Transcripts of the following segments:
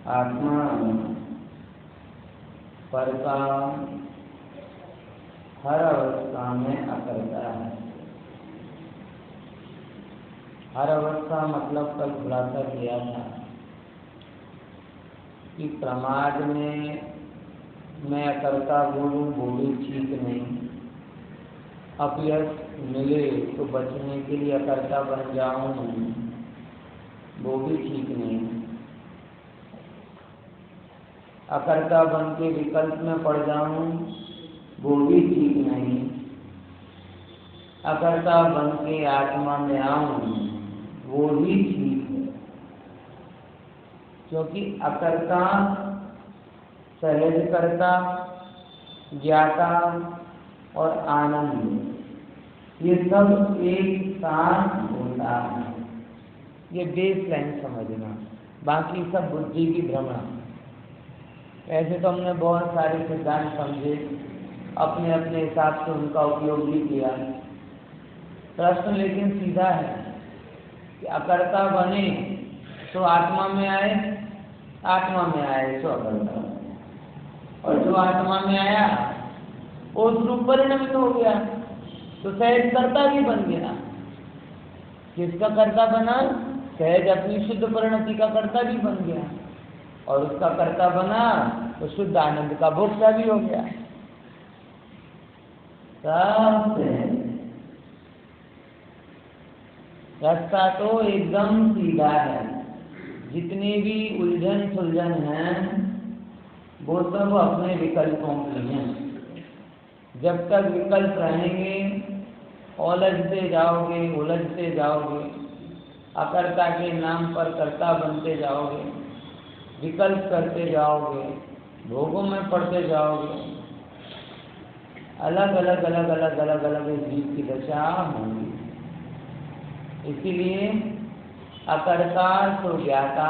आत्मा पर का हर अवस्था में अकर्ता है। हर अवस्था मतलब कल खुलासा किया था कि प्रमाद में मैं अकर्ता बोलूं वो भी ठीक नहीं, अपयश मिले तो बचने के लिए अकर्ता बन जाऊं वो भी ठीक नहीं। अकर्ता बन के विकल्प में पड़ जाऊं वो भी ठीक नहीं। अकर्ता बन के आत्मा में आऊं वो भी ठीक है, क्योंकि अकर्ता, सहज कर्ता, ज्ञाता और आनंद ये सब एक साथ होता है। ये बेस लाइन समझना, बाकी सब बुद्धि की भ्रमण। ऐसे तो हमने बहुत सारे सिद्धांत समझे, अपने अपने हिसाब से उनका उपयोग भी किया। प्रश्न लेकिन सीधा है कि अकर्ता बने तो आत्मा में आए, आत्मा में आए तो अकर्ता, और जो आत्मा में आया वो स्वरूप परिणमित हो गया तो सहज कर्ता भी बन गया। किसका कर्ता बना? सहज अपनी शुद्ध परिणति का कर्ता भी बन गया, और उसका कर्ता बना तो शुद्ध आनंद का भोक्ता भी हो गया। रास्ता तो एकदम सीधा है। जितनी भी उलझन सुलझन है वो सब अपने विकल्पों की हैं। जब तक विकल्प रहेंगे उलझते जाओगे, अकर्ता के नाम पर कर्ता बनते जाओगे, विकल्प करते जाओगे, भोगों में पड़ते जाओगे, अलग अलग जीव की दशा होंगी। इसीलिए अकर्ता तो ज्ञाता,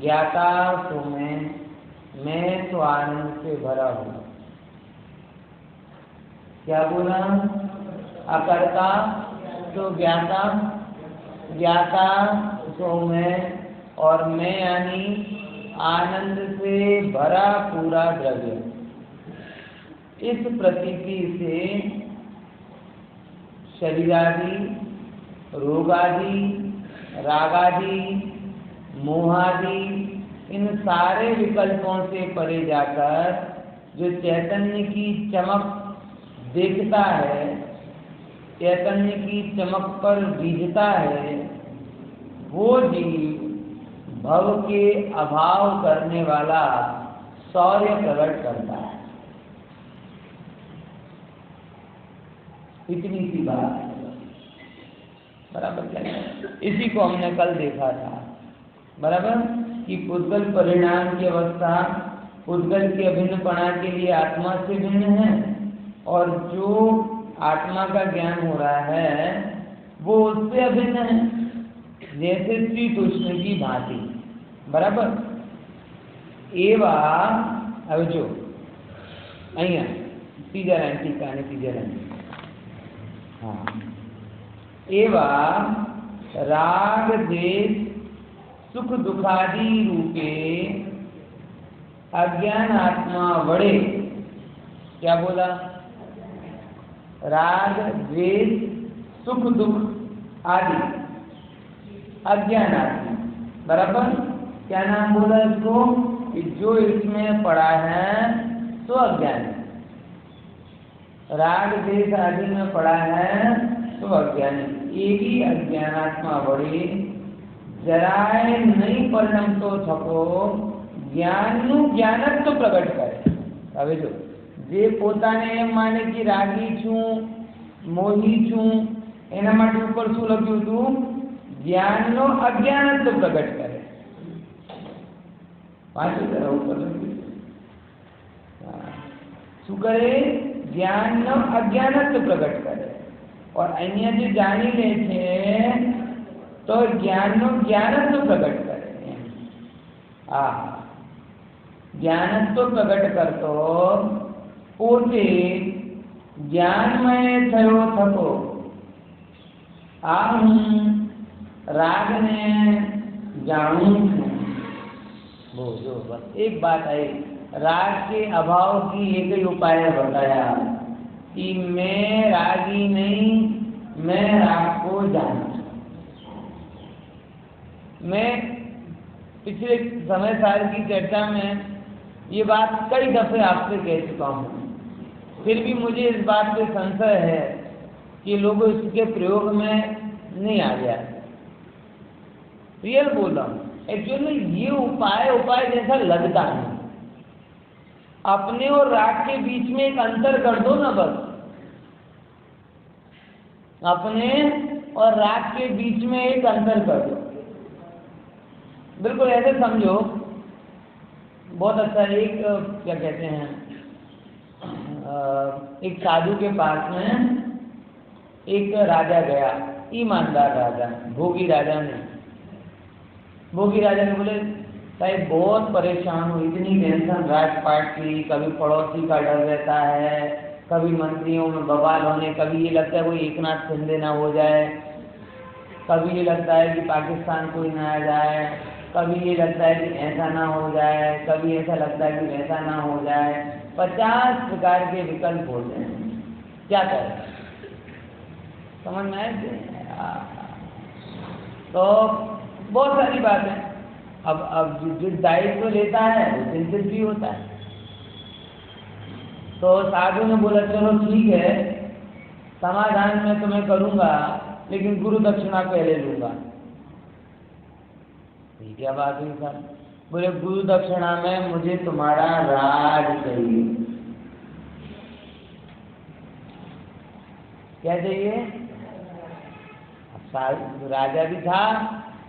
ज्ञाता तो मैं तो आनंद से भरा हूँ। क्या बोला? अकर्ता तो ज्ञाता, ज्ञाता तो मैं, और मैं यानी आनंद से भरा पूरा द्रव्य। इस प्रतीति से शरीरादि, रोगादि, रागादि, मोहादि, इन सारे विकल्पों से परे जाकर जो चैतन्य की चमक देखता है, चैतन्य की चमक पर बीजता है, वो जीव भव के अभाव करने वाला शौर्य प्रकट करता है। इतनी सी बात है, बराबर क्या? इसी को हमने कल देखा था, बराबर, कि पुद्गल परिणाम की अवस्था पुद्गल के अभिन्नपणा के लिए आत्मा से भिन्न है, और जो आत्मा का ज्ञान हो रहा है वो उससे अभिन्न है, जैसे शीतोष्ण की भांति, बराबर। एवा अब जो अहियाँ तीजा लाइन, टीका ने तीजा लाइन, हाँ, एवा राग द्वेष सुख दुखादि रूपे अज्ञान आत्मा वड़े। क्या बोला? राग द्वेष सुख दुख आदि अज्ञान आत्मा, बराबर। क्या नाम बोला इसको? कि जो इसमें पड़ा है तो अज्ञान है, राग द्वेष आदि में पड़ा है तो अज्ञान। एक ही अज्ञानात्मा बड़ी जराए नहीं परिणाम तो थको ज्ञान ज्ञानत्व प्रकट करे। હવે જો જે પોતાને એમ માને કે રાગી છું, મોહી છું, એના માટે ઉપર શું લખ્યું હતું? જ્ઞાનનો અજ્ઞાનત્વ પ્રગટ કરે। પાછું જરા ઉપર લખ્યું શું કરે? જ્ઞાનનો અજ્ઞાનત્વ પ્રગટ કરે। और अन्य जो जानी ले छे तो ज्ञानનો જ્ઞાનત્વ પ્રગટ કરે જ્ઞાનત્વ પ્રગટ કરતો પોતે જ્ઞાનમય થયો થતો આ હું રાગને જાણું છું। बोलो बस एक बात है, राग के अभाव की एक ही उपाय बताया कि मैं रागी नहीं, मैं राग को जानता। मैं पिछले समय साल की चर्चा में ये बात कई दफे आपसे कह चुका हूँ, फिर भी मुझे इस बात पे संशय है कि लोग इसके प्रयोग में नहीं आ गया। रियल बोल रहा हूँ। एक्चुअली ये उपाय जैसा लगता है। अपने और राग के बीच में एक अंतर कर दो ना, बस अपने और राग के बीच में एक अंतर कर दो। बिल्कुल ऐसे समझो, बहुत अच्छा। एक क्या कहते हैं, एक साधु के पास में एक राजा गया, ईमानदार राजा, भोगी राजा ने बोले साहब बहुत परेशान हूँ, इतनी टेंशन राजपाट की, कभी पड़ोसी का डर रहता है, कभी मंत्रियों में बवाल होने, कभी ये लगता है कोई एकनाथ शिंदे ना हो जाए, कभी ये लगता है कि पाकिस्तान कोई ना आ जाए, कभी ये लगता है कि ऐसा ना हो जाए, कभी ऐसा लगता है कि वैसा ना हो जाए। 50 प्रकार के विकल्प होते हैं। क्या करें, समझ में आए? तो बहुत सारी बातें। अब जो दायित्व लेता है वो चिंतित भी होता है। तो साधु ने बोला चलो ठीक है, समाधान मैं तुम्हें करूंगा, लेकिन गुरु दक्षिणा पहले लूंगा। ये क्या बात हुई सर? बोले गुरु दक्षिणा में मुझे तुम्हारा राज चाहिए। क्या चाहिए? अब राजा भी था,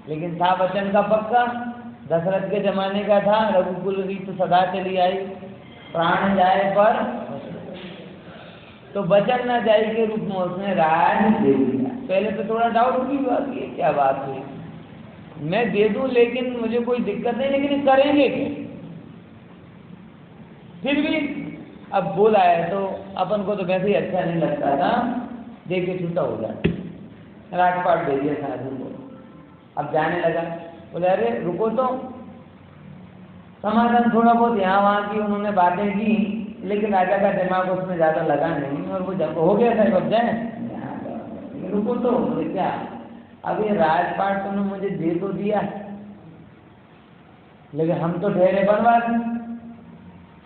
लेकिन था वचन का पक्का, दशरथ के जमाने का था। रघुकुल रीत सदा चली आई, प्राण जाए पर तो वचन न जाए के रूप में उसने राज दे दिया। पहले तो थोड़ा डाउट की बात, ये क्या बात हुई? मैं दे दूं लेकिन मुझे कोई दिक्कत नहीं, लेकिन करेंगे क्या? फिर भी अब बोला है तो अपन को तो वैसे ही अच्छा नहीं लगता था, देख के छूटा हो जाता। राजपाट दे दिया साधु को। अब जाने लगा, बोले अरे रुको तो, समाधान थोड़ा बहुत यहाँ वहाँ की उन्होंने बातें की, लेकिन राजा का दिमाग उसमें ज़्यादा लगा नहीं, और वो जब हो गया साहब अब जाए। रुको तो, बोले क्या? अब ये राजपाट तुमने मुझे दे तो दिया, लेकिन हम तो ठहरे बनवास,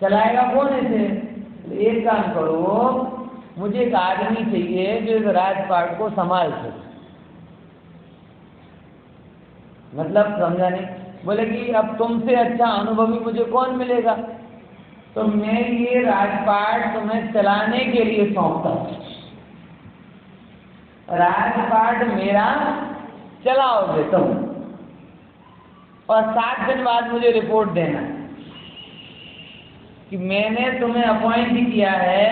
चलाएगा कौन इसे? एक काम करो, मुझे एक आदमी चाहिए जो इस राजपाट को संभाल सके। मतलब समझा नहीं? बोले कि अब तुमसे अच्छा अनुभवी मुझे कौन मिलेगा, तो मैं ये राजपाट तुम्हें चलाने के लिए सौंपता हूँ। राजपाट मेरा चलाओगे तुम, और 7 दिन बाद मुझे रिपोर्ट देना कि मैंने तुम्हें अपॉइंट किया है,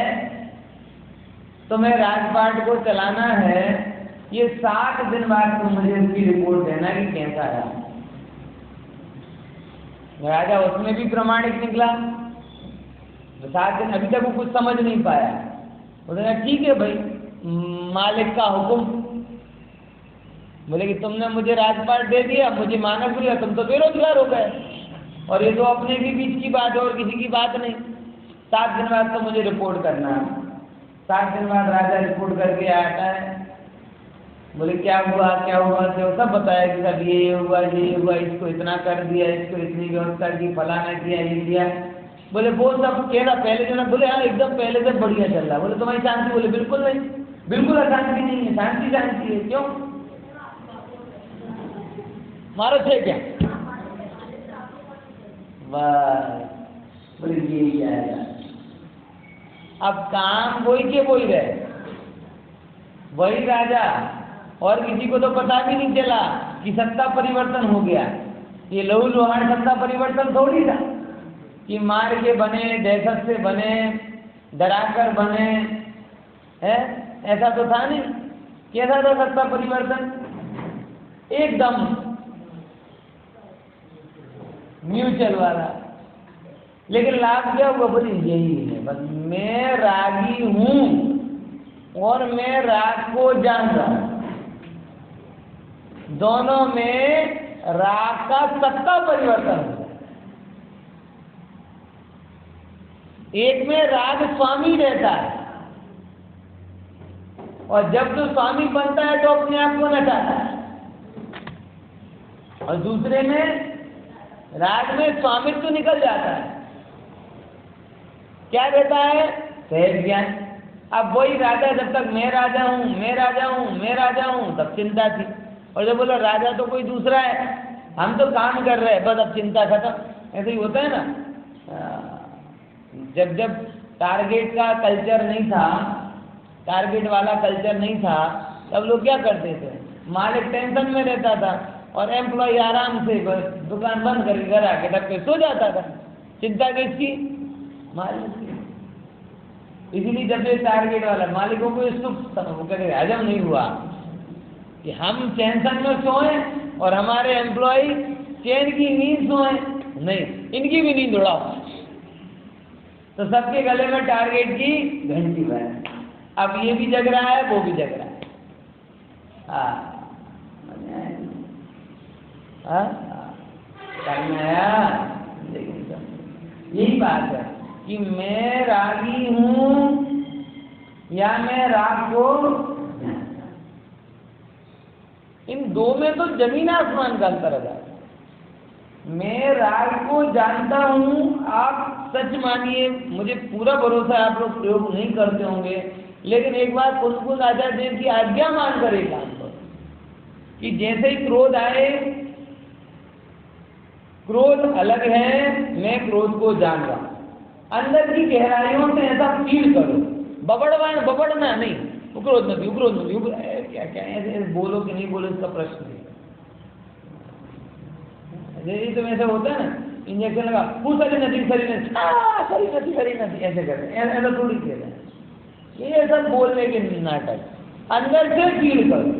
तुम्हें राजपाट को चलाना है। ये 7 दिन बाद तुम मुझे उसकी रिपोर्ट देना कि कैसा है। राजा उसमें भी प्रामाणिक निकला। 7 दिन अभी तक वो कुछ समझ नहीं पाया। बोले ठीक है भाई, मालिक का हुक्म। बोले कि तुमने मुझे राजपाट दे दिया, मुझे मानक दिया, तुम तो बेरोजगार हो गए, और ये तो अपने भी बीच की बात है और किसी की बात नहीं। 7 दिन बाद तो मुझे रिपोर्ट करना है। 7 दिन बाद राजा रिपोर्ट करके आता है। बोले क्या हुआ तो सब बताया कि सब ये हुआ, इसको इतना कर दिया, इसको इतनी व्यवस्था की, फलाना किया, ये किया। बोले वो सब कह रहा पहले जो ना, बोले हाँ एकदम पहले से बढ़िया चल रहा। बोले तुम्हारी शांति? बोले बिल्कुल नहीं, बिल्कुल अशांति नहीं है, शांति है। क्यों मारो थे क्या? बस बोले ये क्या है? अब काम वही के वही रहे, वही राजा, और किसी को तो पता भी नहीं चला कि सत्ता परिवर्तन हो गया। ये लहू लुहान सत्ता परिवर्तन थोड़ी था कि मार के बने, दहशत से बने, डराकर बने, है ऐसा तो था नहीं। कैसा था सत्ता परिवर्तन? एकदम म्यूचुअल वाला। लेकिन लाभ क्या हुआ? बोली यही है बस, मैं रागी हूं और मैं राग को जान रहा हूं। दोनों में राग का सत्ता परिवर्तन हो जाए। एक में राग स्वामी रहता है और जब तो स्वामी बनता है तो अपने आप को नचाता है, और दूसरे में राग में स्वामित्व तो निकल जाता है। क्या रहता है? सहज ज्ञान। अब वही राजा, जब तक मैं राजा हूं, मैं राजा हूं, मैं राजा हूं, तब चिंता थी, और जब बोला राजा तो कोई दूसरा है, हम तो काम कर रहे हैं, बस अब चिंता खत्म। ऐसे ही होता है ना। जब जब टारगेट का कल्चर नहीं था, टारगेट वाला कल्चर नहीं था, तब लोग क्या करते थे? मालिक टेंशन में रहता था और एम्प्लॉय आराम से बस दुकान बंद करके घर आके तब पे सो जाता था। चिंता किसकी? मालिक की। इसीलिए जब ये टारगेट वाला, मालिकों को इसको हजम नहीं हुआ कि हम टेंशन में सोए और हमारे एम्प्लॉय चैन की नींद सोए। नहीं, इनकी भी नींद उड़ाओ। तो सबके गले में टारगेट की घंटी बज। अब ये भी जग रहा है, वो भी जग रहा है। यही बात है कि मैं रागी हूं या मैं राग को, इन दो में तो जमीन आसमान का अंतर है। मैं राग को जानता हूं, आप सच मानिए, मुझे पूरा भरोसा है आप लोग प्रयोग नहीं करते होंगे, लेकिन एक बार कुलकुल आचार्य देव की आज्ञा मान कर एक काम करो कि जैसे ही क्रोध आए, क्रोध अलग है, मैं क्रोध को जान रहा हूं, अंदर की गहराइयों से ऐसा फील करो। बबड़ना नहीं, क्रोध में भी, क्या क्या ऐसे बोलो कि नहीं बोलो इसका प्रश्न नहीं। यही तो ऐसा होता है ना, इंजेक्शन लगा, सरी नदी ऐसे करते हैं, ऐसा थोड़ी कहते हैं। ये सब बोलने के नाटक, अंदर से फील करो।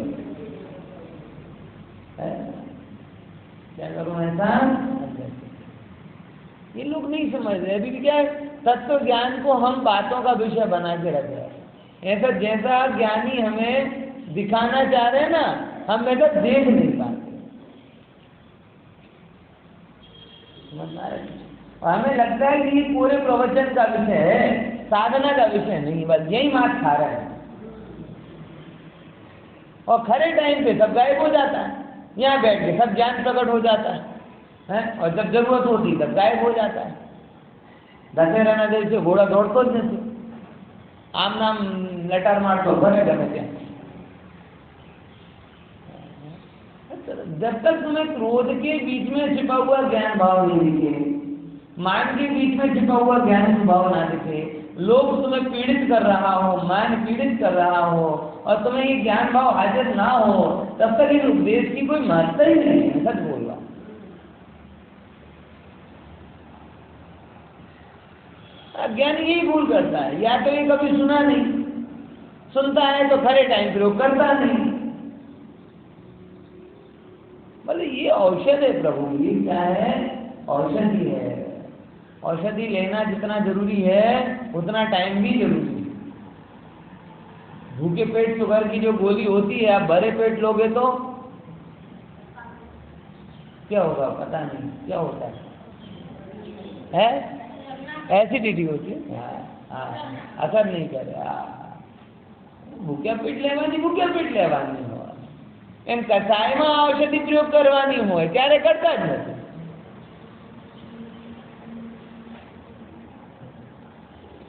क्या करूं ऐसा? ये लोग नहीं समझ रहे। अभी क्या है, तत्व ज्ञान को हम बातों का विषय बना के रख रहे हैं। ऐसा जैसा ज्ञानी हमें दिखाना चाह रहे हैं ना, हम ऐसा देख नहीं पाते। और हमें लगता है कि ये पूरे प्रवचन का विषय है, साधना का विषय नहीं, बस यही मात खा रहा है। और खरे टाइम पे सब गायब हो जाता है, यहाँ बैठ के सब ज्ञान प्रकट हो जाता है, और जब जरूरत होती तब गायब हो जाता है। दशहरा ना देर से घोड़ा दौड़तो જ નથી, आम नाम लटार मारतो भरे गमे ત્યાં। जब तक तुम्हें क्रोध के बीच में छिपा हुआ ज्ञान भाव नहीं दिखे, मान के बीच में छिपा हुआ ज्ञान भाव ना दिखे, लोग तुम्हें पीड़ित कर रहा हो, मान पीड़ित कर रहा हो, और तुम्हें ये ज्ञान भाव हाजिर ना हो, तब तक इस उपदेश की कोई महत्ता ही नहीं है। सच बोल रहा हूं। अज्ञानी यही भूल करता है, या तो ये कभी सुना नहीं, सुनता है तो खरे टाइम प्रयोग करता नहीं। बोले ये औषध है प्रभु, ये क्या है? औषधि है। औषधि लेना जितना जरूरी है उतना टाइम भी जरूरी है। भूखे पेट शुगर की जो गोली होती है, आप भरे पेट लोगे तो क्या होगा पता नहीं, क्या होता है? एसिडिटी होती है, असर नहीं करे। भूख्या पेट लेवानी हो, એમ કસાયમાં ઔષધિ પ્રયોગ કરવાની હોય ત્યારે કરતા જ નથી।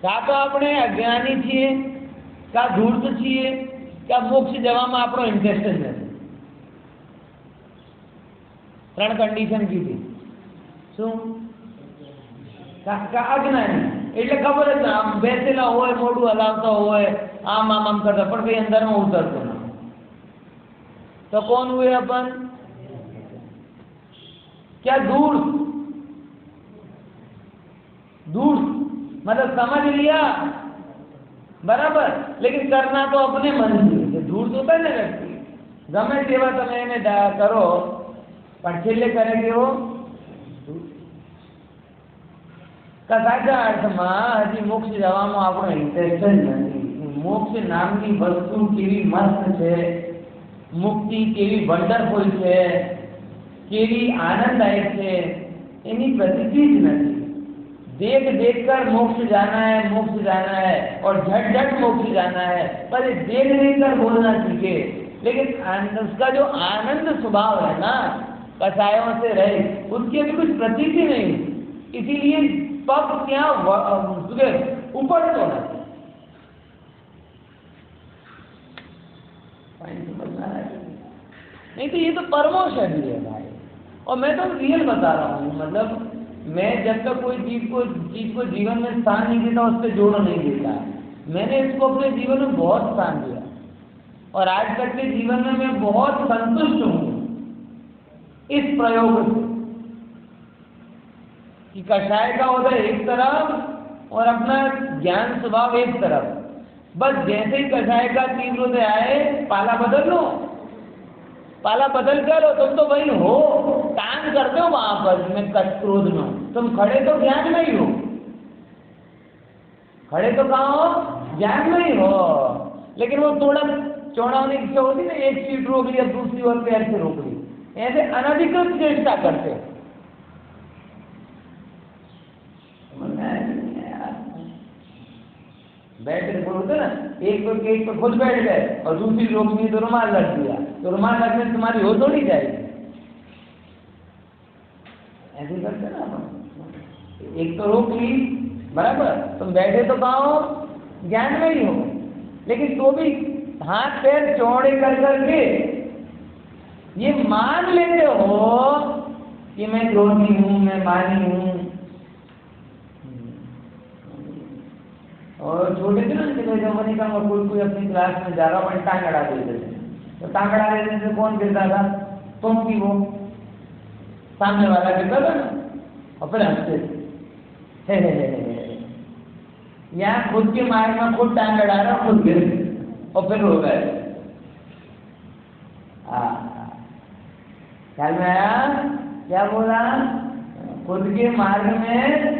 કાં તો આપણે અજ્ઞાની છીએ, કાં ધૂર્ત છીએ, કાં મોક્ષ જવામાં આપણો ઇન્ટરેસ્ટ જ નથી। ત્રણ કન્ડિશન કીધી। શું? અજ્ઞાની એટલે ખબર જ ના, આમ બેસેલા હોય, મોઢું હલાવતા હોય, આમ આમ આમ કરતા, પણ કઈ અંદરમાં ઉતરતો ના। तो कौन हुए अपन? क्या दूर मतलब समझ लिया बराबर, लेकिन करना तो अपने मन से, झूठ होता है ना व्यक्ति गमे सेवा તમે એને કરો પણ છેલ્લે કરે કેવો કસાયના અર્થમાં હજી મોક્ષ જવામાં આપણો ઇન્ટરેસ્ટ જ નથી મોક્ષ નામની વસ્તુ કેવી મસ્ત છે મુક્તિ કેવી વન્ડરફુલ છે કેવી આનંદદાયક છે એની પ્રતીતિ જ નથી देख देख कर मोक्ष जाना है और झट झट मोक्ष जाना है पर देख देख कर बोलना सीखे लेकिन उसका जो आनंद स्वभाव है ना कसायों से रहे उसकी भी कुछ प्रतीति नहीं इसीलिए पग क्या ऊपर तो नहीं तो ये तो परमो शरीर है भाई और मैं तो रियल बता रहा हूँ मतलब मैं जब तक कोई चीज को जीवन में स्थान नहीं देता उस पर जोर नहीं देता मैंने इसको अपने जीवन में बहुत स्थान दिया और आज तक के जीवन में मैं बहुत संतुष्ट हूँ इस प्रयोग से कि कषाय का उदय एक तरफ और अपना ज्ञान स्वभाव एक तरफ बस जैसे ही कषाय का तीव्र उदय आए पाला बदल लो पाला बदल कर तुम तो वही हो टांग करते हो वहां पर मैं क्रोध में तुम खड़े तो ज्ञान में ही हो खड़े तो कहाँ हो ज्ञान में ही हो लेकिन वो थोड़ा चौड़ा होने की इच्छा होती ना एक सीट रोक ली अब दूसरी ओर पैर से रोक ली ऐसे अनधिकृत चेष्टा करते बैठ के बोलते ना एक पे खुद बैठ गए और दूसरी रोकनी तो रुमाल रख दिया तो रुमाल रखने से तुम्हारी हो थोड़ी जाएगी ऐसे करते ना अपन एक तो रोक ली बराबर तुम बैठे तो कहाँ हो ज्ञान में ही हो लेकिन तो भी हाथ पैर चौड़े कर करके ये मान लेते हो कि मैं क्रोधी हूँ मैं मानी हूँ और छोटे थे ना जब बनी का कोई अपनी क्लास में जा रहा हो टांग अड़ा देते थे तो टांग अड़ा देने से कौन गिरता था तुम की वो सामने वाला गिरता था ना और फिर हंसते थे यहाँ खुद के मार्ग में खुद टांग अड़ा रहा खुद गिर और फिर हो गए ख्याल में आया क्या बोला खुद के मार्ग में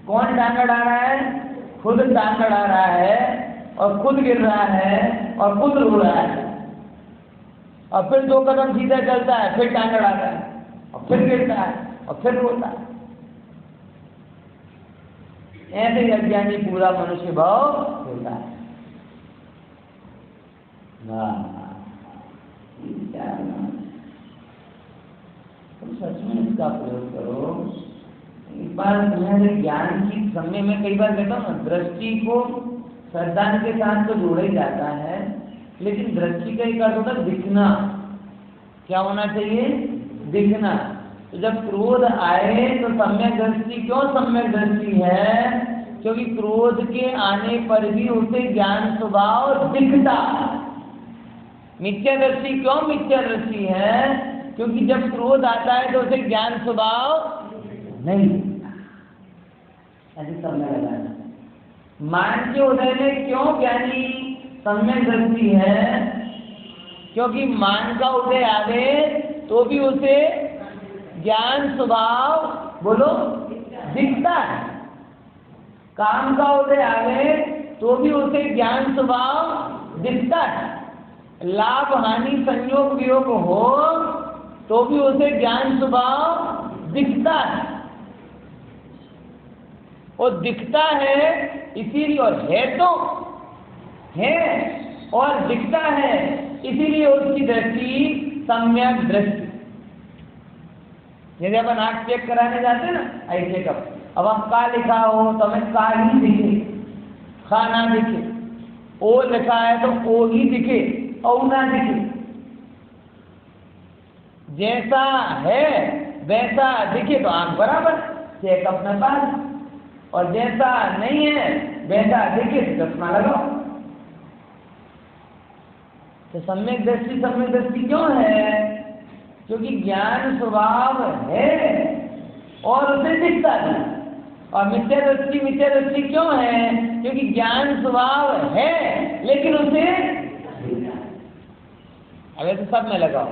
कौन टांग अड़ा रहा है खुद टांग अड़ा रहा है और खुद गिर रहा है और खुद रो रहा है और फिर 2 कदम सीधा चलता है फिर टांग अड़ाता है और फिर गिरता है और फिर रोता है ऐसे ही अज्ञानी पूरा मनुष्य भाव होता है तुम सच में इसका प्रयोग करो एक बार तुम्हारे ज्ञान की समय में कई बार कहता हूँ ना दृष्टि को श्रद्धा के साथ तो जोड़ा ही जाता है लेकिन दृष्टि का एक अर्थ होता है दिखना क्या होना चाहिए दिखना तो जब क्रोध आए तो सम्यक दृष्टि क्यों सम्यक दृष्टि है क्योंकि क्रोध के आने पर भी उसे ज्ञान स्वभाव दिखता मिथ्या दृष्टि क्यों मिथ्या दृष्टि है क्योंकि जब क्रोध आता है तो उसे ज्ञान स्वभाव नहीं ऐसे समय लगाना मान के उदय में क्यों ज्ञानी सम्यक दृष्टि है क्योंकि मान का उदय आवे तो भी उसे ज्ञान स्वभाव बोलो दिखता है काम का उदय आवे तो भी उसे ज्ञान स्वभाव दिखता है लाभ हानि संयोग वियोग हो तो भी उसे ज्ञान स्वभाव दिखता है और दिखता है इसीलिए और है तो है और दिखता है इसीलिए उसकी दृष्टि सम्यक दृष्टि यदि अपन आँख चेक कराने जाते हैं ना आई चेकअप अब हम का लिखा हो तो हमें का ही दिखे खा ना दिखे ओ लिखा है तो ओ ही दिखे औ ना दिखे जैसा है वैसा दिखे तो आँख बराबर चेकअप में पास और जैसा नहीं है वैसा दिखे तो चश्मा लगाओ तो सम्यक दृष्टि क्यों है क्योंकि ज्ञान स्वभाव है और उसे दिखता है और मिथ्या दृष्टि क्यों है क्योंकि ज्ञान स्वभाव है लेकिन उसे अब ऐसे सब में लगाओ,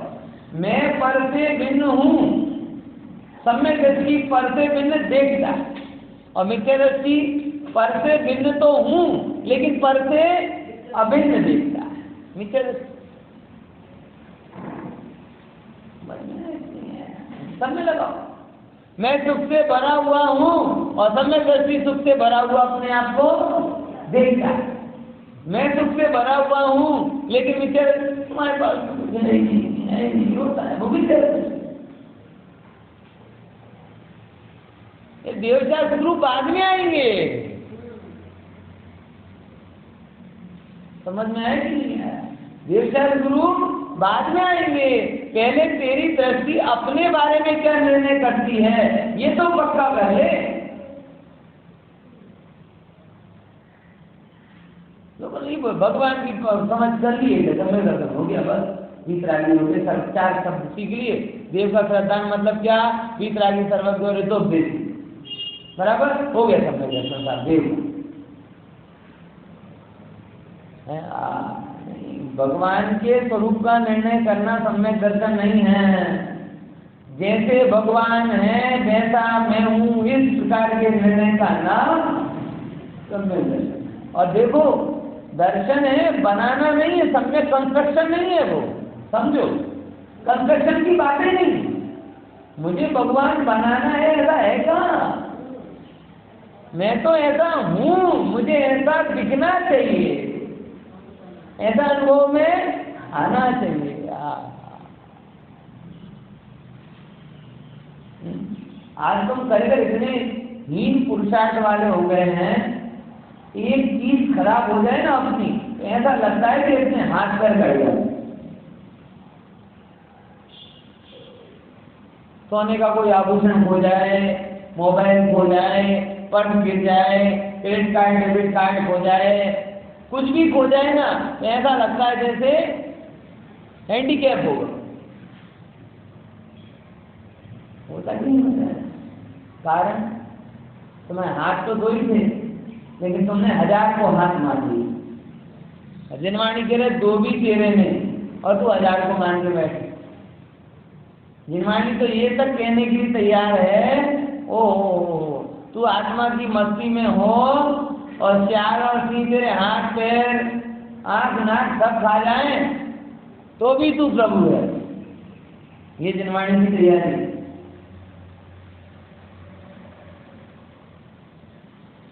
मैं पर से भिन्न हूँ, सम्यक दृष्टि पर से भिन्न देखता, और मिथ्या दृष्टि पर से भिन्न तो हूँ लेकिन पर से अभिन्न देखता है। मिथ्या दृष्टि सब में लगाओ, मैं सुख से भरा हुआ हूँ और सम्यक दृष्टि सुख से भरा हुआ अपने आप को देखता है। मैं सुख से भरा हुआ हूँ लेकिन मिथ्या दृष्टि तुम्हारे पास नहीं होता है, वो मिथ्या दृष्टि। देवचार गुरु बाद में आएंगे, समझ में आया कि नहीं आया? देवचार गुरु बाद में आएंगे, पहले तेरी दृष्टि अपने बारे में क्या निर्णय करती है ये तो पक्का कर ले। लोगों ने भगवान की समझ कर ली है, समय खत्म हो गया, बस वीतरागी हो गए, सब चार शब्द सीख लिए। देव का श्रद्धान मतलब क्या? वीतरागी सर्वज्ञ तो देव, बराबर हो गया सब में संसार देव। भगवान के स्वरूप का निर्णय करना सम्यक दर्शन नहीं है। जैसे भगवान है वैसा मैं हूँ, इस प्रकार के निर्णय का नाम सम्यक दर्शन। और देखो दर्शन है, बनाना नहीं है, सम्यक कंस्ट्रक्शन नहीं है वो, समझो कंस्ट्रक्शन की बातें नहीं। मुझे भगवान बनाना है ऐसा है कहाँ? मैं तो ऐसा हूँ, मुझे ऐसा दिखना चाहिए, ऐसा अनुभव में आना चाहिए। आज तुम करेकर इतने हीन पुरुषार्थ वाले हो गए हैं, एक चीज खराब हो जाए ना अपनी, ऐसा लगता है कि इसने हाथ पैर कर दिया। सोने का कोई आभूषण खो जाए, मोबाइल खो जाए, पर्स गिर जाए, क्रेडिट कार्ड डेबिट कार्ड खो जाए, कुछ भी खो जाए ना, ऐसा लगता है जैसे हैंडीकैप होगा। होता नहीं होता है? कारण तुम्हें हाथ तो दो ही थे लेकिन तुमने 1000 को हाथ मान दिए। जिनवाणी कह रहे 2 भी तेरे में और तू 1000 को मान के बैठे। जिनवाणी तो ये तक कहने के लिए तैयार है, ओ तू आत्मा की मस्ती में हो और 4 और 3 तेरे हाथ पैर आंख नाक सब खा जाए तो भी तू प्रभु है। ये जिनवाणी की तैयारी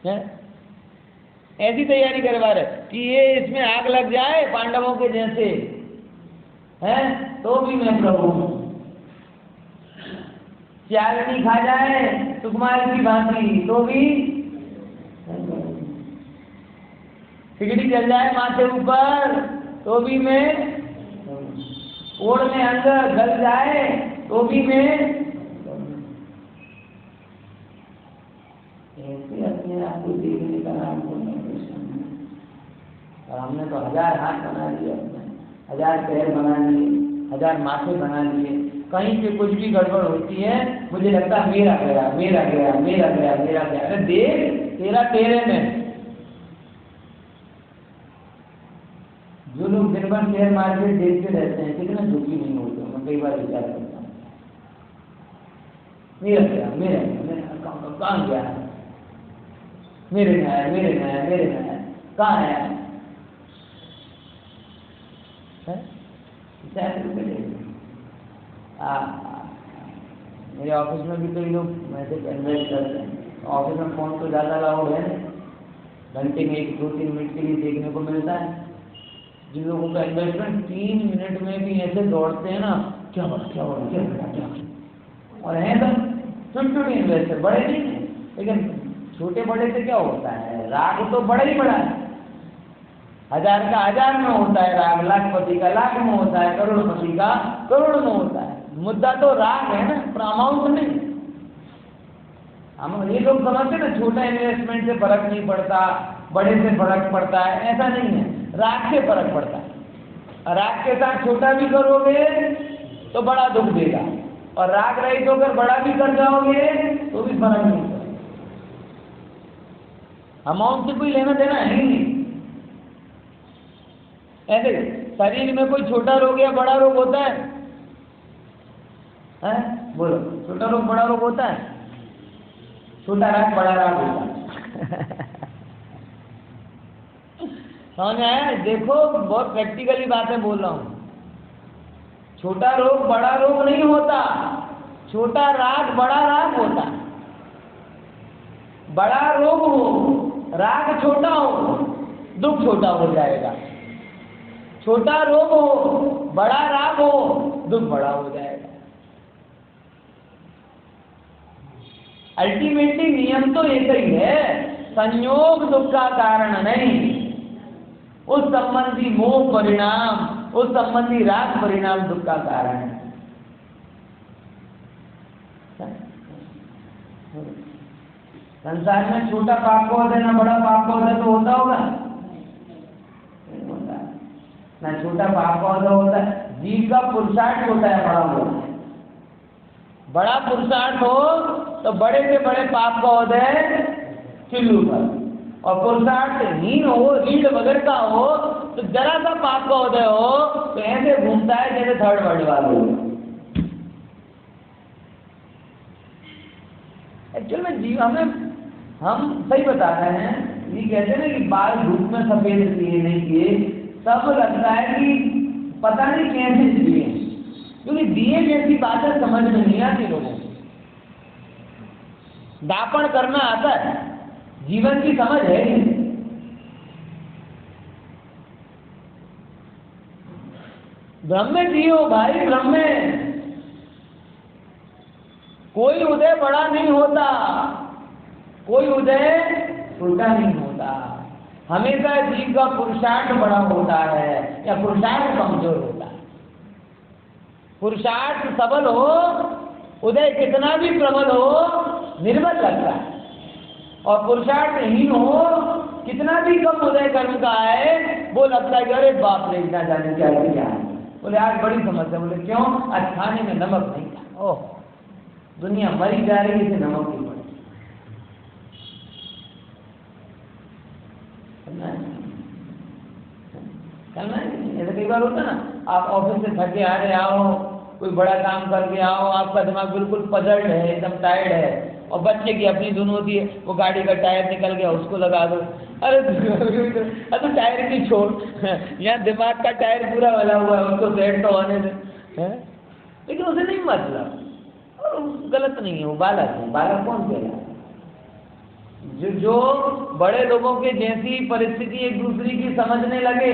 है। ऐसी तैयारी करवा रहे कि ये इसमें आग लग जाए पांडवों के जैसे है तो भी मैं प्रभु हूँ। चालनी खा जाए सुकुमार की भांति तो भी, सिगड़ी चल जाए माथे ऊपर तो भी मैं, ओढ़ में अंदर गल जाए तो भी मैं, ऐसे अपने आप को देखने का नाम बोलना कृष्ण। और हमने तो 1000 हाथ बना लिए, अपने 1000 पैर बना लिए, 1000 माथे बना लिए। कहीं पे कुछ भी गड़बड़ होती है मुझे लगता है मेरा गया मेरा गया मेरा गया मेरा गया। अरे देख तेरा तेरे में। जो लोग दिन भर शेयर मार्केट देखते रहते हैं कितना दुखी नहीं होते, मैं कई बार विचार करता हूँ मेरा गया मेरा गया कहाँ गया, मेरे में आया मेरे में आया मेरे में आया, कहाँ आया है? मेरे ऑफिस में भी कई लोग मैसेज इन्वेस्ट करते हैं। ऑफिस में फोन तो ज़्यादा अलाउड है, घंटे में 1-2-3 मिनट के लिए देखने को मिलता है। जिन लोगों का इन्वेस्टमेंट 3 मिनट में भी ऐसे दौड़ते हैं ना, क्या हुआ क्या हुआ क्या हुआ क्या हुआ, और हैं तो छोटे इन्वेस्टर, बड़े नहीं है। लेकिन छोटे बड़े से क्या होता है, राग तो बड़ा ही बड़ा है। 1000 का 1000 में होता है राग, लाखपति का लाख में होता है, करोड़पति का करोड़ में होता है। मुद्दा तो राग है ना, अमाउंट नहीं। हम ये लोग समझते ना छोटा इन्वेस्टमेंट से फर्क नहीं पड़ता, बड़े से फर्क पड़ता है, ऐसा नहीं है। राग से फर्क पड़ता है। राग के साथ छोटा भी करोगे तो बड़ा दुख देगा, और राग रहित होकर बड़ा भी कर जाओगे तो भी फर्क नहीं पड़ेगा। अमाउंट से कोई लेना देना है ही नहीं। ऐसे शरीर में कोई छोटा रोग या बड़ा रोग होता है? हैं? बोलो, छोटा रोग बड़ा रोग होता है? छोटा राग बड़ा राग होता है। समझ आया? देखो, बहुत प्रैक्टिकली बातें बोल रहा हूँ। छोटा रोग बड़ा रोग नहीं होता, छोटा राग बड़ा राग होता है। बड़ा रोग हो, राग छोटा हो, दुख छोटा हो जाएगा। छोटा रोग हो, बड़ा राग हो, दुख बड़ा हो जाएगा। अल्टीमेटली नियम तो एक ही है, संयोग दुख का कारण नहीं, उस संबंधी मोह परिणाम, उस संबंधी राग परिणाम दुख का कारण है। संसार में छोटा पाप का होता है ना बड़ा पाप का होता है, तो होता होगा ना? छोटा पाप का होता है, जीव का पुरुषार्थ होता है बड़ा होता है। बड़ा पुरुषार्थ हो तो बड़े से बड़े पाप का होता है चिल्लू पर, और पुरुषार्थ हीन हो, रीढ़ वगैरह का हो, तो जरा सा पाप का होता हो तो ऐसे घूमता है जैसे थर्ड वर्ल्ड वार हो। एक्चुअल में जीव हम सही बता रहे हैं, ये कहते हैं ना कि बाल धूप में सफेद किए नहीं किए, सब लगता है कि पता नहीं कैसे दिए, क्योंकि दिए जैसी बातें समझ में नहीं आती लोगों को। दापण करना आता है, जीवन की समझ है ही। ब्रह्म में जियो भाई, ब्रह्म में कोई उदय बड़ा नहीं होता, कोई उदय छोटा नहीं होता। हमेशा जीव का पुरुषार्थ बड़ा होता है या पुरुषार्थ कमजोर होता है। पुरुषार्थ सबल हो, उदय कितना भी प्रबल हो, निर्बल लगता है। और पुरुषार्थ हीन हो, कितना भी कम उदय कर्म का है, वो लगता है कि अरे बाप रे इतना जाने क्या है। बोले आज बड़ी समस्या। बोले क्यों? आज खाने में नमक नहीं था। ओह, दुनिया मरी जा रही है, इसे नमक की पड़ी। करना है ऐसा। कई बार होता ना, आप ऑफिस से थके आ रहे आओ, कोई बड़ा काम करके आओ, आपका दिमाग बिल्कुल पजल्ड है, एकदम टायर्ड है, और बच्चे की अपनी धुन होती है, वो गाड़ी का टायर निकल गया उसको लगा दो। अरे तो टायर की छोड़, यहाँ दिमाग का टायर पूरा वाला हुआ है, उसको सेट तो होने दे। लेकिन उसे नहीं मतलब, और गलत नहीं है, वो बालक है। बालक कौन कह रहा है? जो बड़े लोगों के जैसी परिस्थिति एक दूसरे की समझने लगे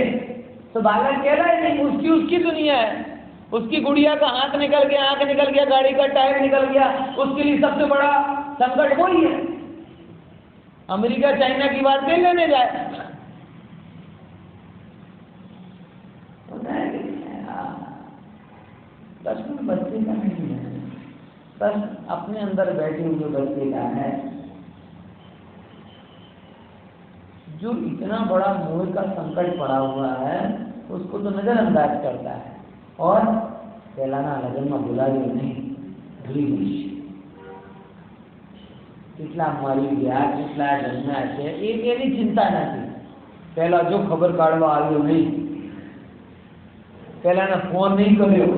तो बालक कह रहा है नहीं, उसकी दुनिया है। उसकी गुड़िया का हाथ निकल गया, आंख निकल गया, गाड़ी का टायर निकल गया, उसके लिए सबसे बड़ा संकट वही है। अमेरिका चाइना की बात नहीं लेने जाए। प्रश्न बच्चे का नहीं है, प्रश्न अपने अंदर बैठे हुए बच्चे का है, जो इतना बड़ा मोह का संकट पड़ा हुआ है, उसको तो नजरअंदाज करता है। और कहलाना लगन में भुला नहीं, भूली नहीं, કેટલા મરી ગયા, કેટલા જન્મ્યા છે, એની ચિંતા નથી। પહેલા જો ખબર કાઢવા આવ્યો નહીં, પહેલાને ફોન नहीं કર્યો,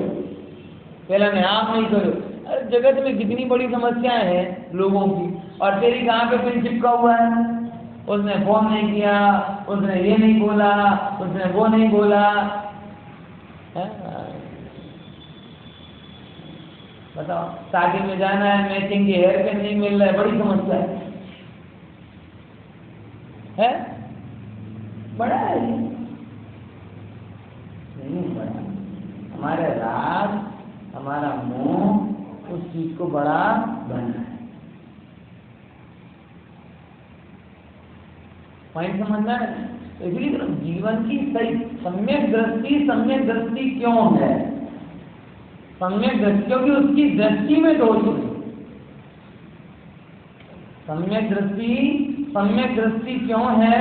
પહેલાने आम नहीं કર્યો। अरे जगत में कितनी बड़ी समस्याएं हैं लोगों की, और तेरी कहाँ पे पिन चिपका हुआ है। उसने फोन नहीं किया, उसने ये नहीं बोला, उसने वो नहीं बोला। बताओ, शादी में जाना है, मैचिंग के हेयर पिन नहीं मिल रहा है, बड़ी समस्या है। बड़ा है नहीं बड़ा, हमारे राग, हमारा मोह उस चीज को बड़ा बना है। पॉइंट समझना है। इसलिए तो जीवन की सही सम्यक दृष्टि क्यों है? सम्यक दृष्टि क्योंकि उसकी दृष्टि में दोष नहीं। सम्यक दृष्टि क्यों है?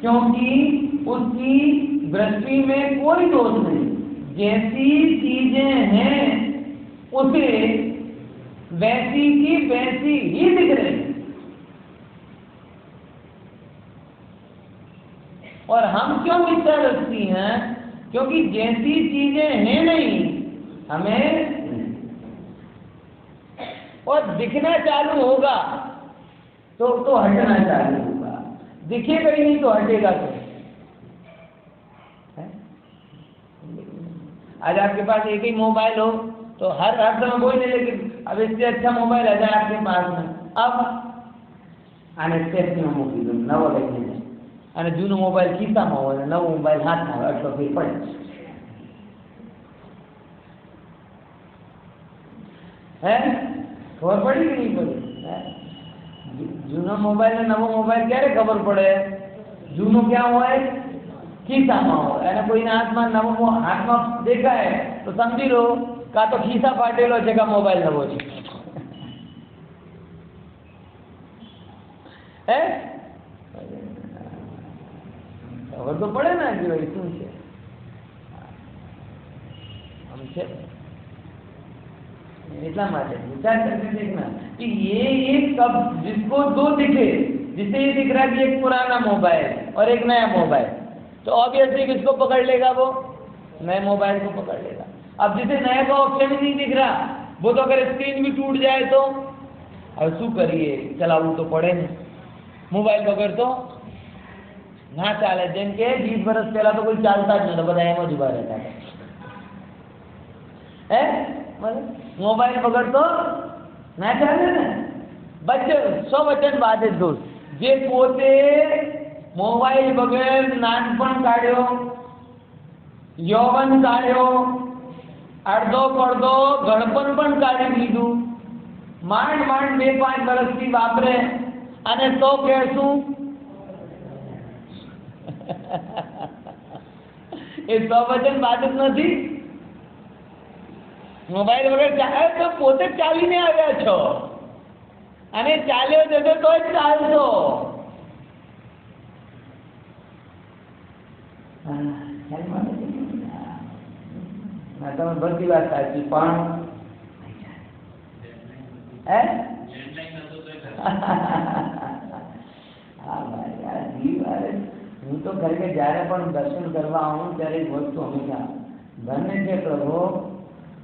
क्योंकि उसकी दृष्टि में कोई दोष नहीं। जैसी चीजें हैं उसे वैसी की वैसी ही दिख रही। और हम क्यों मिथ्या दृष्टि हैं? क्योंकि जैसी चीजें हैं नहीं हमें, और दिखना चालू होगा तो हटना चालू होगा, दिखेगा ही नहीं तो हटेगा तो है? आज आपके पास एक ही मोबाइल हो तो हर समय कोई नहीं, लेकिन अब इससे अच्छा मोबाइल है आपके पास में, अब आने स्टेशन મૂકી દો, નવો લઈને જાય અને જૂનો મોબાઈલ ખિસ્સામાં હોય અને નવો મોબાઈલ હાથમાં હોય, આટલો ફેર પડે હે? ખબર પડી કે નહીં પડી? જૂનો મોબાઈલ ને નવો મોબાઈલ ક્યારે ખબર પડે? જૂનો ક્યાં હોય? ખિસ્સામાં હોય, અને કોઈના હાથમાં દેખાય તો સમજી લો કાં તો ખિસ્સા ફાટેલો છે કાં મોબાઈલ નવો છે, હે? ખબર તો પડે ને કે ભાઈ શું છે આમ છે। એટલા માટે विचार करके देखना कि ये कब जिसको दो दिखे, जिसे ये दिख रहा है कि एक पुराना मोबाइल और एक नया मोबाइल, तो ऑब्वियसली किसको पकड़ लेगा? वो नए मोबाइल को पकड़ लेगा। अब जिसे नया का ऑप्शन ही नहीं दिख रहा, वो तो अगर स्क्रीन भी टूट जाए तो अब शू करिए, चलावू तो पड़े नहीं, मोबाइल वगैर तो ना चाले। जेम के 20 वर्ष पहला तो कोई चालता ज नतो, બધા એમ જ ઉભા રહેતા હે, मोबाइल वगैर तो ना चाले ने। बच्चे सौ वचन बात दोस्त जे पोते मोबाइल वगैर नानपण काढ्यो, यौवन काढ्यो, अर्धो પડધો ગણપણ પણ કાઢી લીધું, માંડ 2-5 વર્ષથી વાપરે અને તો કહેશું એ સો વચન વાત જ નથી। મોબાઈલ વગર ચાલે તો પોતે ચાલીને આવ્યા છો અને ચાલ્યો જતો તો જ ચાલશો। તમે બધી વાત સાચી પણ હે હું તો ખરેખર જ્યારે પણ દર્શન કરવા આવું ત્યારે એક વસ્તુ હંમેશા ધન્ય છે પ્રભુ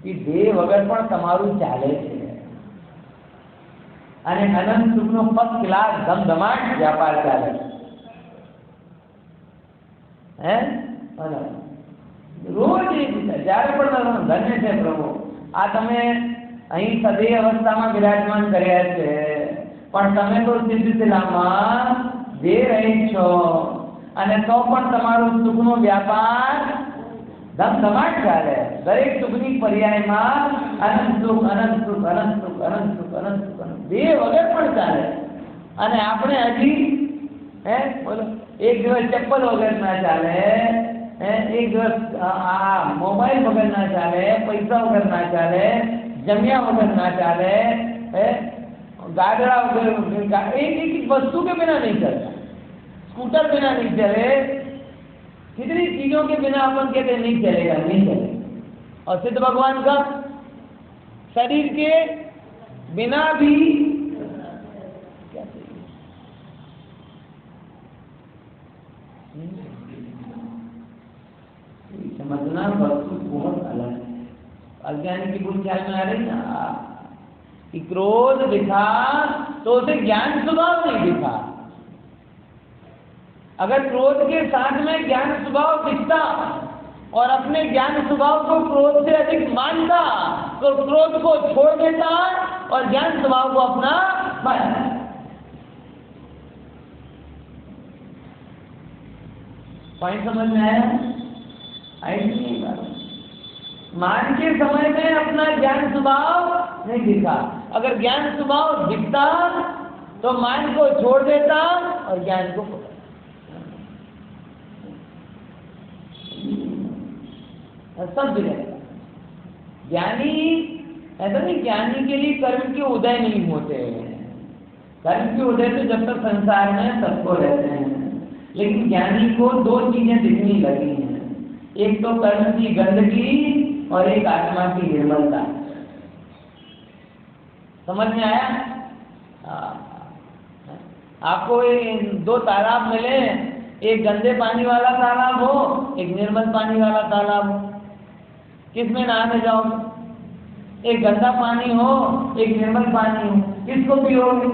કે દેહ વગર પણ તમારું ચાલે છે અને અનંત સુખનો ફર્સ્ટ ક્લાસ ધમધમાટ વ્યાપાર ચાલે છે, હે? રોજ જ્યારે પણ ધન્ય છે પ્રભુ આ તમે અહીં સદૈવ અવસ્થામાં વિરાજમાન કર્યા છે, પણ તમે તો સિદ્ધશિલામાં જે રહી છો અને તો પણ તમારું સુખનો વ્યાપાર ધમધમાટ ચાલે। દરેક સુખની પર્યાયમાં અનંત સુખ અનંત સુખ અનંત સુખ અનંત સુખ અનંત સુખ બે વગર પણ ચાલે। અને આપણે હજી હે બોલો એક દિવસ ચપ્પલ વગર ના ચાલે, એક દિવસ આ મોબાઈલ વગર ના ચાલે, પૈસા વગર ના ચાલે, જમ્યા વગર ना चाले, गाड़िया वगैरह एक वस्तु के बिना नहीं चलता, स्कूटर बिना नहीं चले, कितनी चीजों के बिना अपन कहते नहीं चलेगा, नहीं चलेगा। और सिद्ध भगवान का शरीर के बिना भी क्या चाहिए, समझना वस्तु बहुत अलग है। अज्ञानी की बुरी ख्याल में आ रही ना कि क्रोध दिखा तो उसे ज्ञान स्वभाव नहीं दिखा। अगर क्रोध के साथ में ज्ञान स्वभाव दिखता और अपने ज्ञान स्वभाव को क्रोध से अधिक मानता तो क्रोध को छोड़ देता और ज्ञान स्वभाव को अपना मानता। पॉइंट समझ में आया? नहीं बात मान के समय में अपना ज्ञान स्वभाव नहीं दिखा, अगर ज्ञान स्वभाव दिखता तो मान को छोड़ देता और ज्ञान को सब जगह। ज्ञानी ऐसा नहीं, ज्ञानी के लिए कर्म के उदय नहीं होते हैं, कर्म के उदय तो जब तक संसार में सबको रहते हैं, लेकिन ज्ञानी को दो चीजें दिखने लगी हैं, एक तो कर्म की गंदगी और एक आत्मा की निर्मलता। समझ में आया? आपको दो तालाब मिले, एक गंदे पानी वाला तालाब हो, एक निर्मल पानी वाला तालाब हो, किसमें नहाने जाओगे? एक गंदा पानी हो, एक निर्मल पानी हो, किसको पियोगे?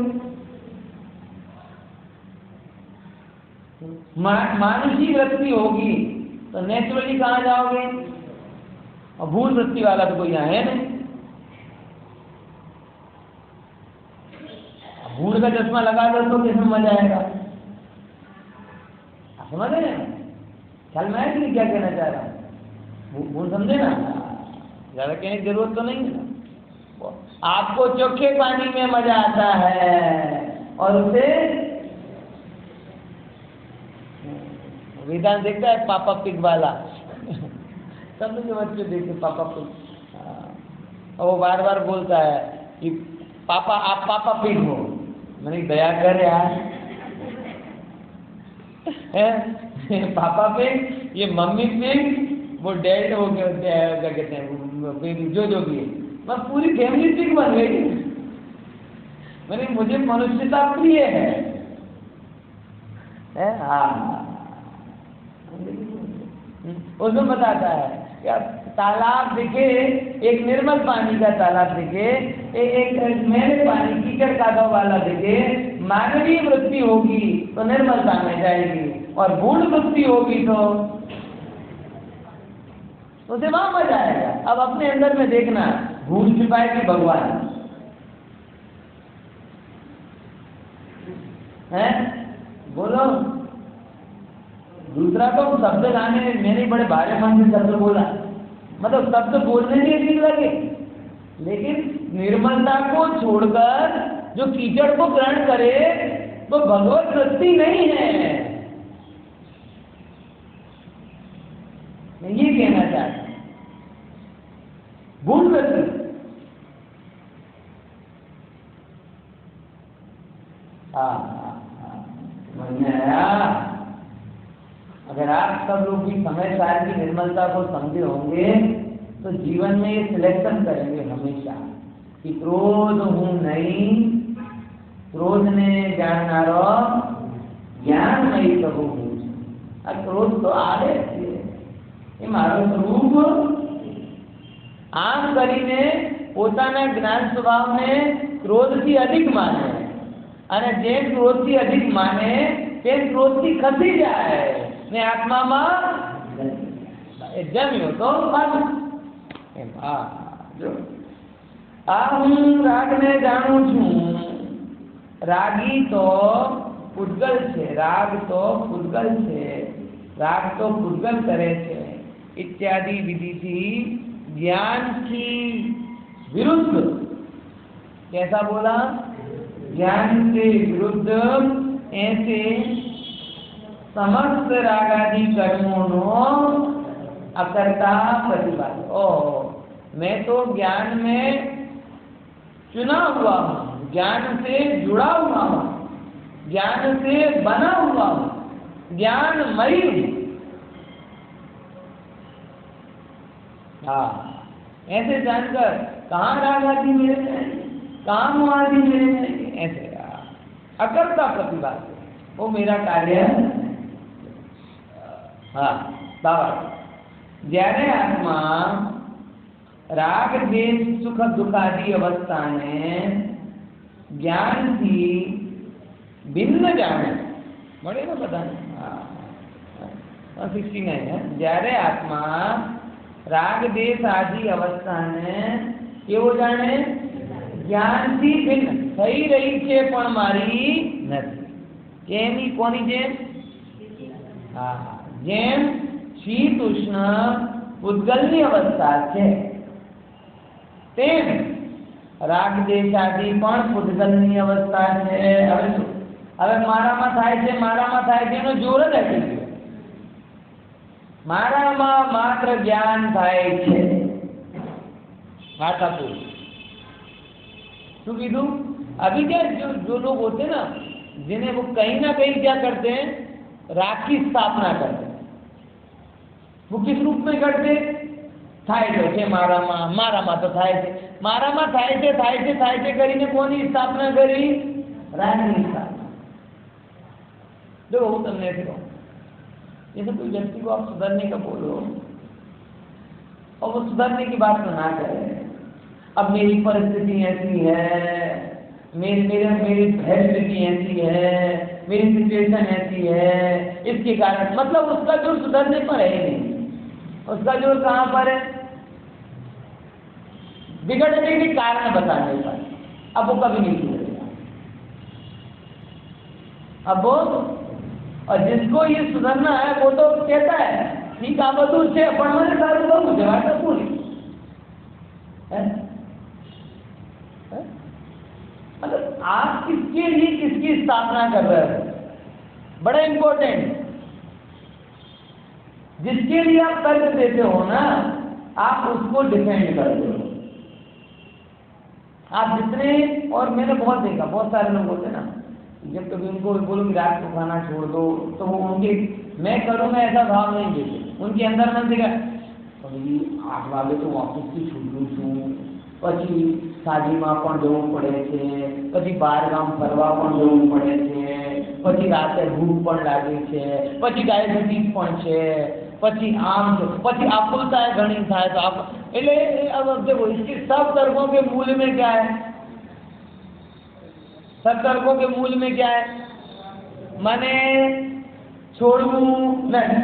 मानुषी वृत्ति होगी तो नेचुरली कहाँ जाओगे? और भूल वृत्ति वाला तो कोई यहाँ है नहीं। भूल का चश्मा लगा दो तो किसमें मजा आएगा? समझ रहे हैं? ख्याल में आया कि क्या कहना चाह रहा हूँ? भूल समझे ना? ज्यादा कहने की जरूरत तो नहीं है ना। आपको चोखे पानी में मजा आता है और उसे विधान देखता है पापा पिग वाला सब के बच्चे देखते पापा पिग, और वो बार बार बोलता है कि पापा आप पापा पिग हो। मैंने दया कर यार पापा पिग, ये मम्मी पिग, वो डैड हो गया, क्या कहते हैं जो भी है, मैं पूरी फैमिली पिग बन गई। मैंने मुझे मनुष्यता प्रिय है। हाँ, उसमें बताता है क्या तालाब दिखे, एक निर्मल पानी का तालाब दिखे, एक मैले पानी कीचड़ कादव वाला दिखे, मानवीय वृत्ति होगी तो निर्मलता में जाएगी, और भूल वृत्ति होगी तो उसे वहां मजा आएगा। अब अपने अंदर में देखना, भूल छिपाए कि भगवान है? बोलो। दूसरा तो शब्द गाने, मैंने बड़े भारे मन से शब्द बोला, मतलब शब्द बोलने के ठीक लगे, लेकिन निर्मलता को छोड़कर जो कीचड़ को ग्रहण करे तो भगवत वृत्ति नहीं है। मैं ये कहना चाहता हूं, भूल वृत्ति। अगर आप सब लोग भी समय सार की निर्मलता को समझे होंगे तो जीवन में ये सिलेक्शन करेंगे हमेशा कि क्रोध हूं नहीं, क्रोध ने जाननारो ज्ञान नहीं कबू। क्रोध तो आवे એ મારો સ્વરૂપ આમ કરીને પોતાના જ્ઞાન સ્વભાવને ક્રોધથી अधिक માને, અને જે ક્રોધથી अधिक માને તે ક્રોધથી ખસી જાય ને આત્મામાં જમ્યો તો પાછું એમ। જો હું રાગને જાણું છું, રાગી તો પૂતગલ છે, રાગ તો પૂતગલ છે, राग तो पूतगल करे छे इत्यादि विधि थी ज्ञान की विरुद्ध। कैसा बोला? ज्ञान के विरुद्ध ऐसे समस्त रागादि कर्मों अकर्ता प्रतिपाद। ओ मैं तो ज्ञान में चुना हुआ हूँ, ज्ञान से जुड़ा हुआ हूँ, ज्ञान से बना हुआ हूँ, ज्ञानमयी। हाँ, ऐसे जानकर कहाँ राग आदि मेरे में, कहाँ मोह आदि मेरे में, ऐसे अकर्ता प्रतिभाग वो मेरा कार्य है। हाँ बाबा, જ્યારે આત્મા રાગ દેશ સુખ દુઃખ આદि અવસ્થાને જ્ઞાનથી ભિન્ન જાણે મળે ને બધાને। 69 है। જ્યારે આત્મા રાગ દેશ આદि અવસ્થાને કેવો જાણે? જ્ઞાનથી ભિન્ન થઈ રહી છે પણ મારી નથી। કેની કોની જેમ? હા, જેમ शीत उष्ण पूतगलनी अवस्था है तेम राग देश आदि पण पूतगलनी अवस्था है। હવે મારામાં થાય છે એનો જોર જ હટી ગયો। મારામાં માત્ર જ્ઞાન થાય છે। मातापुर શું કીધું? अभी क्या जो लोग होते हैं ना, जिन्हें वो कहीं ना कहीं क्या करते हैं, राग की स्थापना करते हैं। वो किस रूप में करते? થાય છે મારામાં તો થાય છે, મારામાં થાય છે કરીને કોની સ્થાપના કરી? રાગની સ્થાપના। જો હું તમને કહું, जैसे कोई व्यक्ति को आप सुधरने का बोलो और वो सुधरने की बात तो ना करे, अब मेरी परिस्थिति ऐसी है, मेरी परिस्थिति ऐसी है, मेरी सिचुएशन ऐसी है, इसके कारण, मतलब उसका जोर सुधरने पर है ही नहीं, उसका जोर कहाँ पर है? बिगड़ने के कारण बताने पर। अब वो कभी नहीं सुधरेगा। अब वो, और जिसको ये सुधरना है वो तो कहता है ठीक आप दूर से पढ़ने सारे लोग मुझे बात पूरी मतलब आप किसके लिए किसकी स्थापना कर रहे हो, बड़ा इंपॉर्टेंट। जिसके लिए आप तर्क देते हो ना, आप उसको डिफेंड करते हो। आप जितने, और मैंने बहुत देखा, बहुत सारे लोग होते ना, जब कभी उनको बोलूँ रात को खाना छोड़ दो तो वो उनके मैं करूँगा ऐसा भाव नहीं देते, उनके अंदर मन देखा कभी 8 वागे तो ऑफिस की छूटूँ छूँ, પછી શાદીમાં પણ જવું પડે છે, પછી બહારગામ ફરવા પણ જવું પડે છે, પછી રાતે ભૂખ પણ લાગે છે, પછી ડાયાબિટીસ પણ છે, પછી આમ છે, પછી આકુલતા ઘણી થાય તો આપ એટલે अब देखो इसके सब तर्कों के मूल में क्या है? सब तर्कों के मूल में क्या है? माने छोड़ू नहीं,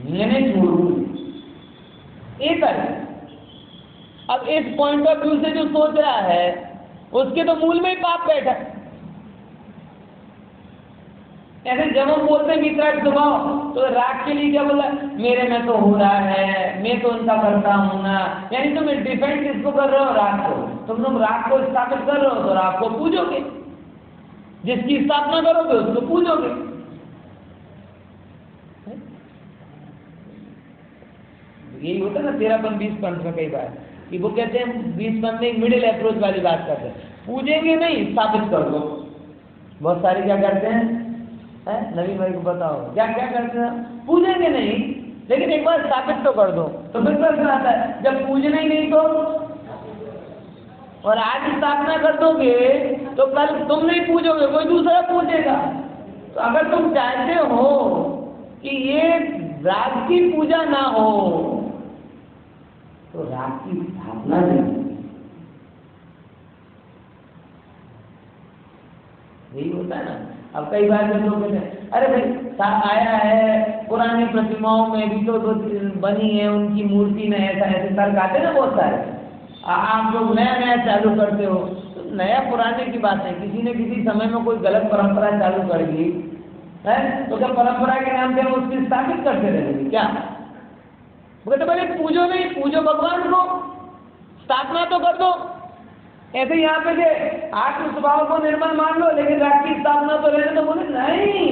मैंने छोड़ू एक है। अब इस पॉइंट ऑफ व्यू से जो सोच रहा है उसके तो मूल में ही पाप बैठा है। ऐसे जब हम बोलते हैं वितराग स्वभाव, तो राग के लिए क्या बोला? मेरे में तो हो रहा है, मैं तो उनका करता हूं ना, यानी तुम डिफेंड किसको कर रहे हो? राग को। तुम लोग राग को स्थापित कर रहे हो तो राग को पूजोगे, जिसकी स्थापना करोगे उसको पूजोगे। यही होता है ना 13 20 पंथ में कई बार कि वो कहते हैं 20 पंथ में एक मिडिल अप्रोच वाली बात करते हैं, पूजेंगे नहीं स्थापित कर दो। बहुत सारे क्या करते हैं, नवीन भाई को बताओ क्या क्या करते हैं? पूजेंगे नहीं लेकिन एक बार स्थापित तो कर दो। तो फिर प्रश्न आता है जब पूजना ही नहीं तो, और आज स्थापना कर दोगे तो कल तुम नहीं पूजोगे, कोई दूसरा पूजेगा। तो अगर तुम चाहते हो कि ये राग की पूजा ना हो तो राग की स्थापना नहीं। यही होता है ना। अब कई बार जब लोग कहते हैं अरे भाई आया है पुरानी प्रतिमाओं में भी तो बनी है उनकी मूर्ति में, ऐसा ऐसे तर्क आते ना बहुत सारे। आप लोग नया नया चालू करते हो, तो नया पुराने की बात है, किसी ने किसी समय में कोई गलत परंपरा चालू कर दी है तो क्या परंपरा के नाम से हम उसकी स्थापित करते रहेंगे क्या? बोले तो भाई पूजो नहीं, पूजो भगवान को, स्थापना तो कर दो। ऐसे यहाँ पे से आत्म स्वभाव को निर्मल मान लो लेकिन राग की स्थापना तो रहने तो बोले नहीं।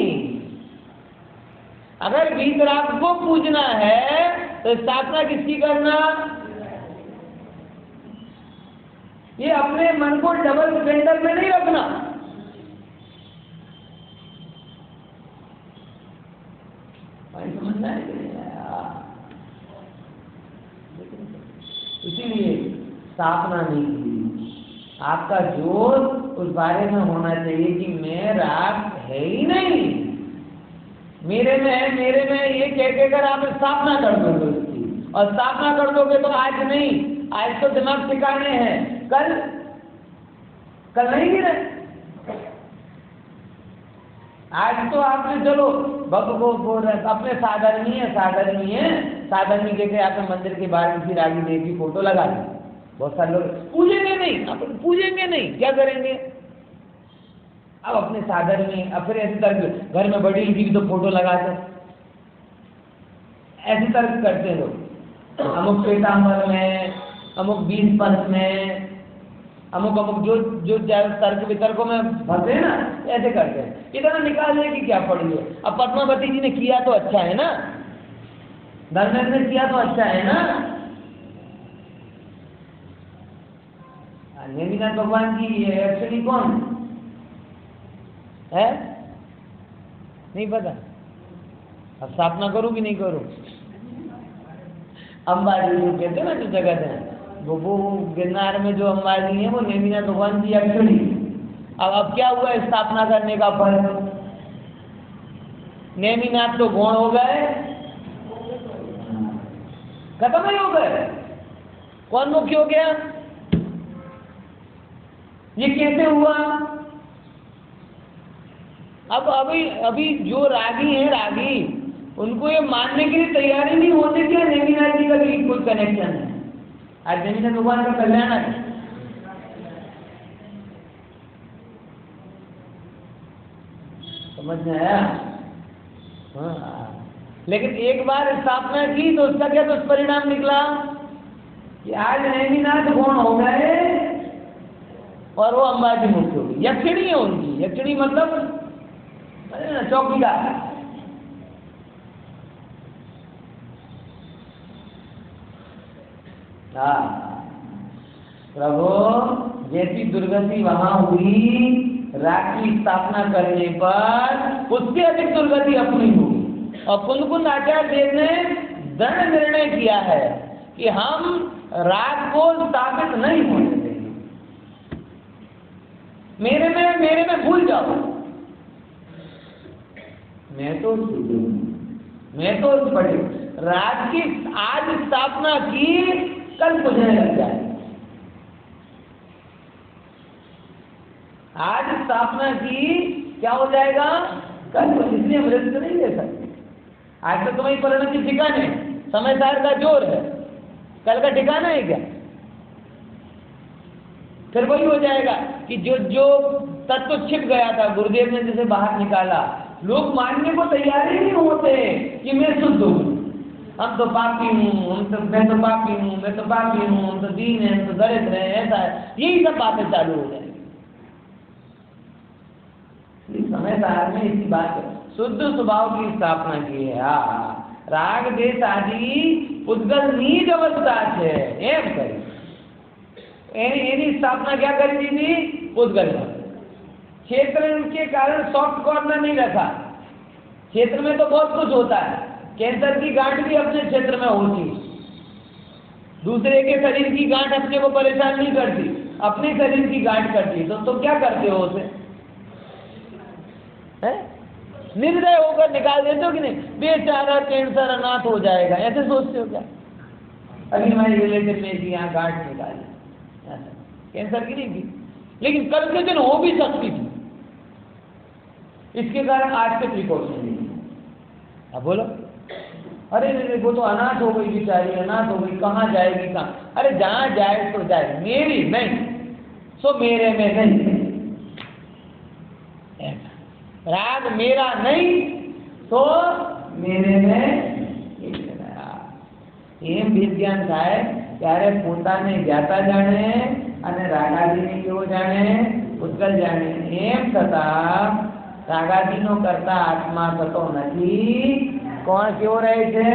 अगर वीतराग को पूजना है तो स्थापना किसकी करना? ये अपने मन को डबल स्टैंडर्ड में नहीं रखना। समझना है इसीलिए स्थापना नहीं की। आपका जोर उस बारे में होना चाहिए कि मैं राग है ही नहीं, मेरे में है, मेरे में ये कह कर आप स्थापना कर दोगे उसकी, और स्थापना कर दोगे तो आज नहीं, आज तो दिमाग ठिकाने हैं, कल नहीं गिरे। आज तो आपने चलो भक्त को बोल रहे अपने साधर्मी के आपने मंदिर के बाहर किसी रागी देव की फोटो लगा दी। बहुत सारे लोग पूजेंगे नहीं, आप पूजेंगे नहीं, क्या करेंगे? अब अपने साधर्मी, अब फिर ऐसे तर्क घर में बड़ी की भी तो फोटो लगाते, ऐसे तर्क करते लोग। अमुक श्वेतांबर में, अमुक 20 पंथ में, अमुक जो जो तर्क वितर्कों में फंसे ना, ऐसे करते हैं। इतना निकालने की क्या पड़ी है? अब पद्मावती जी ने किया तो अच्छा है ना, धर्मेंद्र ने किया तो अच्छा है ना। नेमिनाथ भगवान की एक्चुअली कौन है नहीं पता। अब स्थापना करूं कि नहीं करूं? अंबाजी जो कहते हैं ना जो जगह है वो गिरनार में जो अंबाजी है वो नेमिनाथ भगवान की एक्चुअली, अब क्या हुआ स्थापना करने का फल? नेमिनाथ तो गौण हो गए, खत्म ही हो गए। कौन मुख्य हो गया? ये कैसे हुआ? अब अभी जो रागी है, रागी उनको ये मानने के लिए तैयारी नहीं होती कि नेमिनाथ जी का भी कोई कनेक्शन है। आज नेमिनाथ भगवान का कल्याण है, समझ में आया? हाँ, लेकिन एक बार स्थापना की तो उसका क्या दुष्परिणाम निकला कि आज नेमिनाथ गौण हो गए और वो अंबाजी मुख्य होगी। यक्षिणी है उनकी, यक्षिणी मतलब चौकीदार। हाँ, प्रभु जैसी दुर्गति वहां हुई राग की स्थापना करने पर, उससे अधिक दुर्गति अपनी हुई। और कुंद आचार्य देव ने दृढ़ निर्णय किया है कि हम राग को स्थापित नहीं होने देंगे। मेरे में भूल जाओ, मैं तो पढ़े राग की आज स्थापना की, कल बुझने लग जाए। आज स्थापना की क्या हो जाएगा? कल को, इसलिए हम रिस्क नहीं ले सकते। आज तो तुम्हारी परिणति ठिकाने, समय सार का जोर है, कल का ठिकाना है क्या? फिर वही हो जाएगा कि जो तत्व छिप गया था, गुरुदेव ने जैसे बाहर निकाला, लोग मानने को तैयार ही नहीं होते कि मैं शुद्ध हूँ, हम तो पापी हूँ, मैं तो पापी हूँ, मैं तो पापी हूँ, हम तो दीन है, हम तो दरिद्र है, ऐसा है, यही सब बातें चालू हो जाएंगी। समय सार में इसी बात है, शुद्ध स्वभाव की स्थापना की है। राग देश आदि उद्गल नीच अवस्था है, एम करी एनी स्थापना क्या करी थी? उद्गल क्षेत्र के कारण सॉफ्ट कॉर्नर नहीं रखा। क्षेत्र में तो बहुत कुछ होता है, कैंसर की गांठ भी अपने क्षेत्र में होती, दूसरे के शरीर की गांठ अपने को परेशान नहीं करती, अपने शरीर की गांठ करती। तो क्या करते हो उसे? निर्दय होकर निकाल देते हो कि नहीं? बेचारा कैंसर अनाथ हो जाएगा, ऐसे सोचते हो क्या? अभी हमारे रिलेटिव में भी यहाँ गांठ निकाली, कैंसर की नहीं थी, लेकिन कल के दिन हो भी सकती थी। इसके कारण आज से प्रिकॉशन नहीं। अब बोलो, अरे वो तो अनाथ हो गई बेचारी, अनाथ हो गई, कहाँ जाएगी? कहाँ? अरे जहाँ जाए तो जाए, मेरी नहीं सो मेरे में नहीं। राग मेरा नहीं तो मेरे में एम विज्ञान थाय ત્યારે પોતાને જ્ઞાતા જાણે અને રાગાદીને કેવો જાણે? ઉત્કલ જાણે। એમ છતાં રાગાદીનો કરતા આત્મા થતો નથી। કોણ કેવો રહે છે?